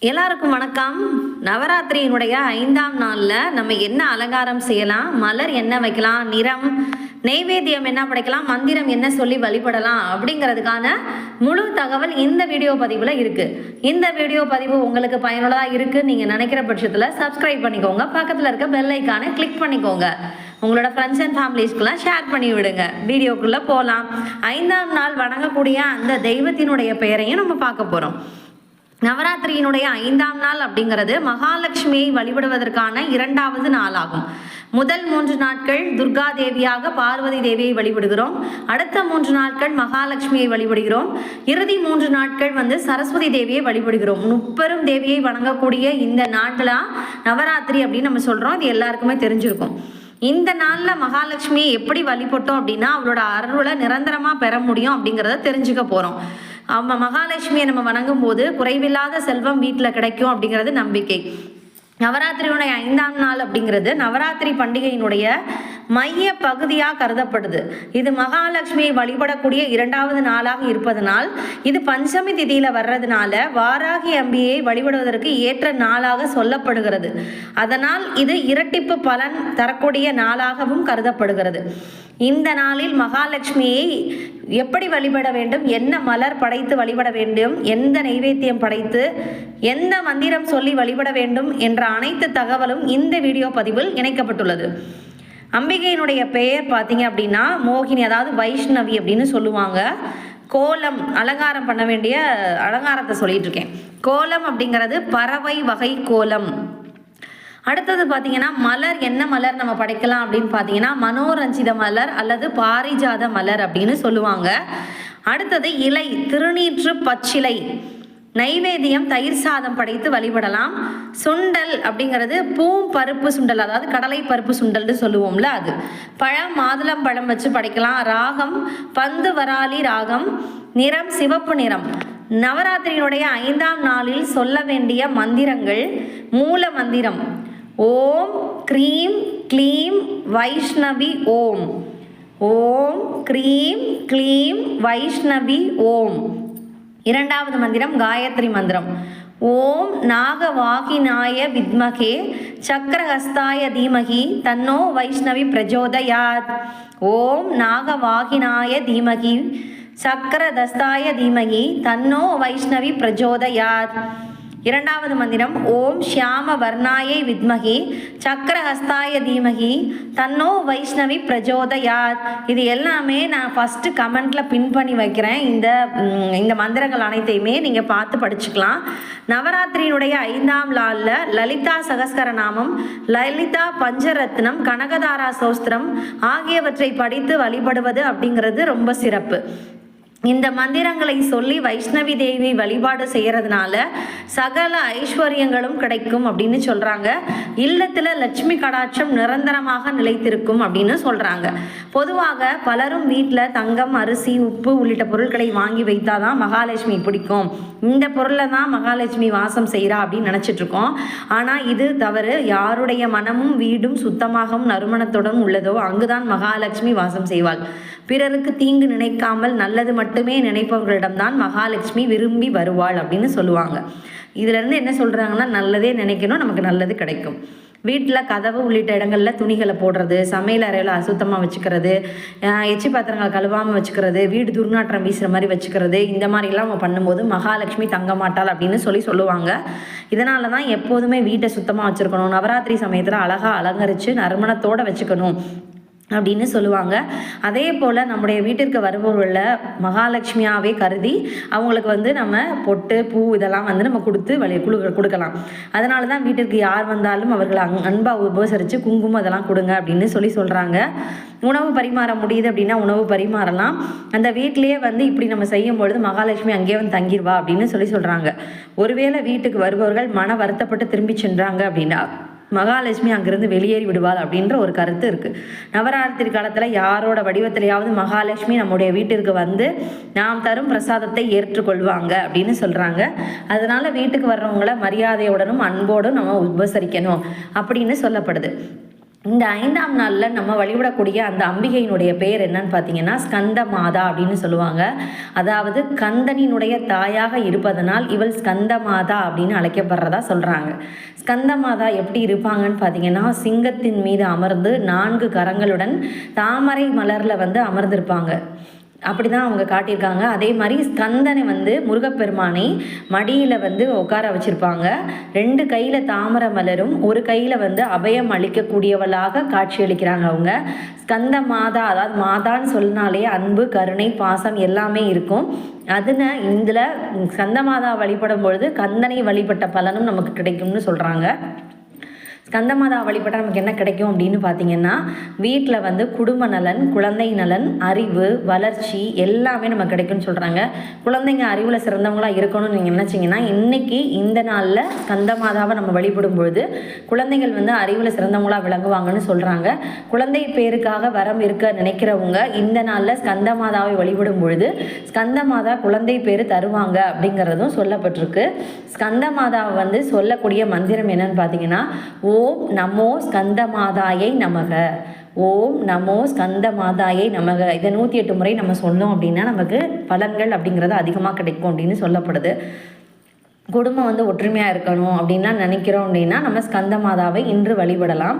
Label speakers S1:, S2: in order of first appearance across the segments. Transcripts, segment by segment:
S1: எல்லாருக்கும் வணக்கம். நவராத்திரியினுடைய 5ஆம் நாளில் நம்ம என்ன அலங்காரம் செய்யலாம், மலர் என்ன வைக்கலாம், நிறம், நெய்வேத்தியம் என்ன படைக்கலாம், மந்திரம் என்ன சொல்லி வழிபடலாம் அப்படிங்கிறதுக்கான முழு தகவல் இந்த வீடியோ பதிவில் இருக்குது. இந்த வீடியோ பதிவு உங்களுக்கு பயனுள்ளதாக இருக்குன்னு நீங்கள் நினைக்கிற பட்சத்தில் சப்ஸ்கிரைப் பண்ணிக்கோங்க. பக்கத்தில் இருக்க பெல் ஐக்கானை கிளிக் பண்ணிக்கோங்க. உங்களோட ஃப்ரெண்ட்ஸ் அண்ட் ஃபேமிலிஸ்க்கெல்லாம் ஷேர் பண்ணி விடுங்க. வீடியோக்குள்ளே போகலாம். 5ஆம் நாள் வணங்கக்கூடிய அந்த தெய்வத்தினுடைய பெயரையும் நம்ம பார்க்க போகிறோம். நவராத்திரியினுடைய 5ஆம் நாள் அப்படிங்கிறது மகாலட்சுமியை வழிபடுவதற்கான 2வது நாளாகும். முதல் 3 நாட்கள் துர்கா தேவியாக பார்வதி தேவியை வழிபடுகிறோம். அடுத்த 3 நாட்கள் மகாலட்சுமியை வழிபடுகிறோம். இறுதி 3 நாட்கள் சரஸ்வதி தேவியை வழிபடுகிறோம். முப்பெரும் தேவியை வணங்கக்கூடிய இந்த நாட்களா நவராத்திரி அப்படின்னு நம்ம சொல்கிறோம். இது எல்லாருக்குமே தெரிஞ்சிருக்கும். இந்த நாளில் மகாலட்சுமியை எப்படி வழிபட்டோம் அப்படின்னா அவளோட அருளை நிரந்தரமாக பெற முடியும் அப்படிங்கிறத தெரிஞ்சுக்க போகிறோம். மகாலட்சுமியை நம்ம வணங்கும் போது குறைவில்லாத செல்வம் வீட்டில் கிடைக்கும் அப்படிங்கிறது நம்பிக்கை. நவராத்திரியினுடைய 5ஆம் நாள் அப்படிங்கிறது நவராத்திரி பண்டிகையினுடைய மைய பகுதியாக கருதப்படுது. இது மகாலட்சுமியை வழிபடக்கூடிய 2வது நாளாக இருப்பதனால், இது பஞ்சமி திதியில் வர்றதுனால வாராகி அம்பியை வழிபடுவதற்கு ஏற்ற நாளாக சொல்லப்படுகிறது. அதனால் இது இரட்டிப்பு பலன் தரக்கூடிய நாளாகவும் கருதப்படுகிறது. இந்த நாளில் மகாலட்சுமியை எப்படி வழிபட வேண்டும், என்ன மலர் படைத்து வழிபட வேண்டும், எந்த நைவேத்தியம் படைத்து எந்த மந்திரம் சொல்லி வழிபட வேண்டும் என்ற அனைத்து தகவலும் இந்த வீடியோ பதிவில் இணைக்கப்பட்டுள்ளது. அம்பிகையினுடைய பெயர் பார்த்தீங்க அப்படின்னா மோகினி, அதாவது வைஷ்ணவி அப்படின்னு சொல்லுவாங்க. கோலம், அலங்காரம் பண்ண வேண்டிய அலங்காரத்தை சொல்லிட்டு இருக்கேன். கோலம் அப்படிங்கிறது பறவை வகை கோலம். அடுத்தது பார்த்தீங்கன்னா மலர், என்ன மலர் நம்ம படைக்கலாம் அப்படின்னு பார்த்தீங்கன்னா மனோரஞ்சித மலர் அல்லது பாரிஜாத மலர் அப்படின்னு சொல்லுவாங்க. அடுத்தது இலை, திருநீற்று பச்சிலை. நைவேத்தியம் தயிர் சாதம் படைத்து வழிபடலாம். சுண்டல் அப்படிங்கிறது பருப்பு சுண்டல், அதாவது கடலை பருப்பு சுண்டல்னு சொல்லுவோம்ல அது. பழம், மாதுளம் பழம் வச்சு படைக்கலாம். ராகம் பந்து வராளி ராகம். நிறம் சிவப்பு நிறம். நவராத்திரியினுடைய 5ஆம் நாளில் சொல்ல வேண்டிய மந்திரங்கள்: மூல மந்திரம் ஓம் க்ரீம் க்ளீம் வைஷ்ணவி ஓம். ஓம் க்ரீம் க்ளீம் வைஷ்ணவி ஓம். 2வது மந்திரம் காயத்ரி மந்திரம். ஓம் நாகவாகினாய வித்மகே சக்கரஹஸ்தாய தீமகி தன்னோ வைஷ்ணவி பிரஜோதயாத். ஓம் நாகவாகினாய தீமகி சக்கரதஸ்தாய தீமகி தன்னோ வைஷ்ணவி பிரஜோதயாத். 2வது மந்திரம் ஓம் ஷியாம வர்ணாயை வித்மகி சக்கரஹஸ்தாய தீமகி தன்னோ வைஷ்ணவி பிரஜோதயாத். இது எல்லாமே நான் ஃபஸ்ட்டு கமெண்ட்டில் பின் பண்ணி வைக்கிறேன். இந்த மந்திரங்கள் அனைத்தையுமே நீங்கள் பார்த்து படிச்சுக்கலாம். நவராத்திரியினுடைய 5ஆம் நாளில் லலிதா சகஸ்கரநாமம், லலிதா பஞ்சரத்னம், கனகதாரா சோஸ்திரம் ஆகியவற்றை படித்து வழிபடுவது அப்படிங்கிறது ரொம்ப சிறப்பு. இந்த மந்திரங்களை சொல்லி வைஷ்ணவி தேவி வழிபாடு செய்கிறதுனால சகல ஐஸ்வர்யங்களும் கிடைக்கும் அப்படின்னு சொல்கிறாங்க. இல்லத்தில் லட்சுமி கடாட்சம் நிரந்தரமாக நிலைத்திருக்கும் அப்படின்னு சொல்கிறாங்க. பொதுவாக பலரும் வீட்டில் தங்கம், அரிசி, உப்பு உள்ளிட்ட பொருட்களை வாங்கி வைத்தாதான் மகாலட்சுமி பிடிக்கும், இந்த பொருளை தான் மகாலட்சுமி வாசம் செய்கிறா அப்படின்னு நினச்சிட்ருக்கோம். ஆனால் இது தவறு. யாருடைய மனமும் வீடும் சுத்தமாகவும் நறுமணத்துடன் உள்ளதோ அங்குதான் மகாலட்சுமி வாசம் செய்வாள். பிறருக்கு தீங்கு நினைக்காமல் நல்லது மட்டுமே நினைப்பவர்களிடம்தான் மகாலட்சுமி விரும்பி வருவாள் அப்படின்னு சொல்லுவாங்க. இதிலேருந்து என்ன சொல்கிறாங்கன்னா, நல்லதே நினைக்கணும், நமக்கு நல்லது கிடைக்கும். வீட்டில் கதவு உள்ளிட்ட இடங்களில் துணிகளை போடுறது, சமையல் அறையில் அசுத்தமாக வச்சுக்கிறது, எச்சி பாத்திரங்கள் கழுவாமல் வச்சுக்கிறது, வீடு துர்நாற்றம் வீசுகிற மாதிரி வச்சுக்கிறது, இந்த மாதிரிலாம் அவங்க பண்ணும்போது மகாலட்சுமி தங்க மாட்டாள் அப்படின்னு சொல்லுவாங்க. இதனால தான் எப்போதுமே வீட்டை சுத்தமாக வச்சுருக்கணும், நவராத்திரி சமயத்தில் அழகாக அலங்கரித்து நறுமணத்தோடு வச்சுக்கணும் அப்படின்னு சொல்லுவாங்க. அதே போல் நம்முடைய வீட்டிற்கு வருபவர்களில் மகாலட்சுமியாகவே கருதி அவங்களுக்கு நம்ம பொட்டு, பூ இதெல்லாம் நம்ம கொடுக்கலாம். அதனால தான் வீட்டிற்கு யார் வந்தாலும் அவர்களை அன்பாக உபசரித்து குங்குமம் அதெல்லாம் கொடுங்க அப்படின்னு சொல்கிறாங்க. உணவு பரிமாற முடியுது அப்படின்னா உணவு பரிமாறலாம். அந்த வீட்டிலேயே இப்படி நம்ம செய்யும் பொழுது மகாலட்சுமி அங்கேயே தங்கிடுவா அப்படின்னு சொல்கிறாங்க. ஒருவேளை வீட்டுக்கு வருபவர்கள் மன வருத்தப்பட்டு திரும்பி சென்றாங்க அப்படின்னா மகாலட்சுமி அங்கிருந்து வெளியேறி விடுவாள் அப்படின்ற ஒரு கருத்து இருக்குது. நவராத்திரி காலத்தில் யாரோட வடிவத்திலேயாவது மகாலட்சுமி நம்முடைய வீட்டிற்கு நாம் தரும் பிரசாதத்தை ஏற்றுக்கொள்வாங்க அப்படின்னு சொல்கிறாங்க. அதனால் வீட்டுக்கு வர்றவங்களை மரியாதையுடனும் அன்போடும் நம்ம உபசரிக்கணும் அப்படின்னு சொல்லப்படுது. இந்த 5ஆம் நாளில் நம்ம வழிபடக்கூடிய அந்த அம்பிகையினுடைய பேர் என்னன்னு பார்த்தீங்கன்னா ஸ்கந்த மாதா அப்படின்னு சொல்லுவாங்க. அதாவது கந்தனினுடைய தாயாக இருப்பதனால் இவள் ஸ்கந்த மாதா அப்படின்னு அழைக்கப்படுறதா சொல்கிறாங்க. ஸ்கந்த மாதா எப்படி இருப்பாங்கன்னு பார்த்தீங்கன்னா சிங்கத்தின் மீது அமர்ந்து 4 கரங்களுடன் தாமரை மலரில் அமர்ந்திருப்பாங்க. அப்படி தான் அவங்க காட்டியிருக்காங்க. அதே மாதிரி ஸ்கந்தனை முருகப்பெருமானை மடியில் உட்கார வச்சுருப்பாங்க. 2 கையில் தாமரை மலரும் 1 கையில் அபயம் அளிக்கக்கூடியவளாக காட்சியளிக்கிறாங்க அவங்க. ஸ்கந்த மாதா, அதாவது மாதான்னு சொன்னாலே அன்பு, கருணை, பாசம் எல்லாமே இருக்கும். இதில் ஸ்கந்த மாதா வழிபடும் பொழுது கந்தனை வழிபட்ட பலனும் நமக்கு கிடைக்கும்னு சொல்கிறாங்க. ஸ்கந்தமாதா வழிபட்டால் நமக்கு என்ன கிடைக்கும் அப்படின்னு பார்த்தீங்கன்னா வீட்டில் குடும்ப நலன், குழந்தை நலன், அறிவு, வளர்ச்சி எல்லாமே நமக்கு கிடைக்கும்னு சொல்கிறாங்க. குழந்தைங்க அறிவில் சிறந்தவங்களாக இருக்கணும்னு நீங்கள் நினச்சிங்கன்னா இன்றைக்கி இந்த நாளில் ஸ்கந்தமாதாவை நம்ம வழிபடும் பொழுது குழந்தைகள் அறிவில் சிறந்தவங்களாக விளங்குவாங்கன்னு சொல்கிறாங்க. குழந்தை பேருக்காக வரம் இருக்க நினைக்கிறவங்க இந்த நாளில் ஸ்கந்தமாதாவை வழிபடும் பொழுது ஸ்கந்தமாதா குழந்தை பேர் தருவாங்க அப்படிங்கிறதும் சொல்லப்பட்டிருக்கு. ஸ்கந்தமாதாவை சொல்லக்கூடிய மந்திரம் என்னன்னு பார்த்தீங்கன்னா ஓம் நமோ ஸ்கந்தமாதாயை நமக, ஓம் நமோ ஸ்கந்தமாதாயை நமக. இதை 108 முறை நம்ம சொன்னோம் அப்படின்னா நமக்கு பலன்கள் அப்படிங்கிறது அதிகமாக கிடைக்கும் அப்படின்னு சொல்லப்படுது. குடும்பம் ஒற்றுமையாக இருக்கணும் அப்படின்லாம் நினைக்கிறோம் அப்படின்னா நம்ம ஸ்கந்தமாதாவை இன்று வழிபடலாம்.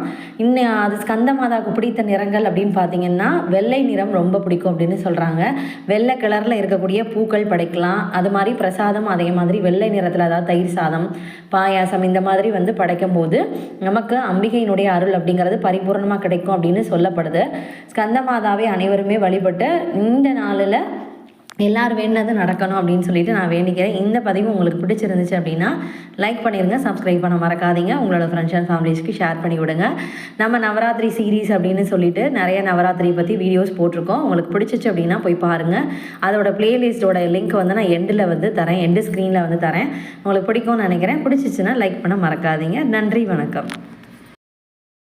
S1: அது ஸ்கந்தமாதாவுக்கு பிடித்த நிறங்கள் அப்படின்னு பார்த்தீங்கன்னா வெள்ளை நிறம் ரொம்ப பிடிக்கும் அப்படின்னு சொல்கிறாங்க. வெள்ளை கலரில் இருக்கக்கூடிய பூக்கள் படைக்கலாம். அது மாதிரி பிரசாதம் அதே மாதிரி வெள்ளை நிறத்தில், அதாவது தயிர் சாதம், பாயாசம் இந்த மாதிரி படைக்கும் போது நமக்கு அம்பிகையினுடைய அருள் அப்படிங்கிறது பரிபூர்ணமாக கிடைக்கும் அப்படின்னு சொல்லப்படுது. ஸ்கந்தமாதாவை அனைவருமே வழிபட்டு இந்த நாளில் எல்லாரும் வேண்டது நடக்கணும் அப்படின்னு சொல்லிட்டு நான் வேண்டிக்கிறேன். இந்த பதிவு உங்களுக்கு பிடிச்சிருந்துச்சு அப்படின்னா லைக் பண்ணிடுங்க, சப்ஸ்கிரைப் பண்ண மறக்காதீங்க, உங்களோட ஃப்ரெண்ட்ஸ் அண்ட் ஃபேமிலிஸ்க்கு ஷேர் பண்ணி விடுங்க. நம்ம நவராத்திரி சீரீஸ் அப்படின்னு சொல்லிட்டு நிறைய நவராத்திரி பற்றி வீடியோஸ் போட்டிருக்கோம். உங்களுக்கு பிடிச்சிச்சு அப்படின்னா போய் பாருங்கள். அதோட பிளேலிஸ்ட்டோட லிங்க் நான் எண்டில் தரேன், எண்டு ஸ்க்ரீனில் தரேன். உங்களுக்கு பிடிக்கும்னு நினைக்கிறேன். பிடிச்சிச்சுன்னா லைக் பண்ண மறக்காதீங்க. நன்றி, வணக்கம்.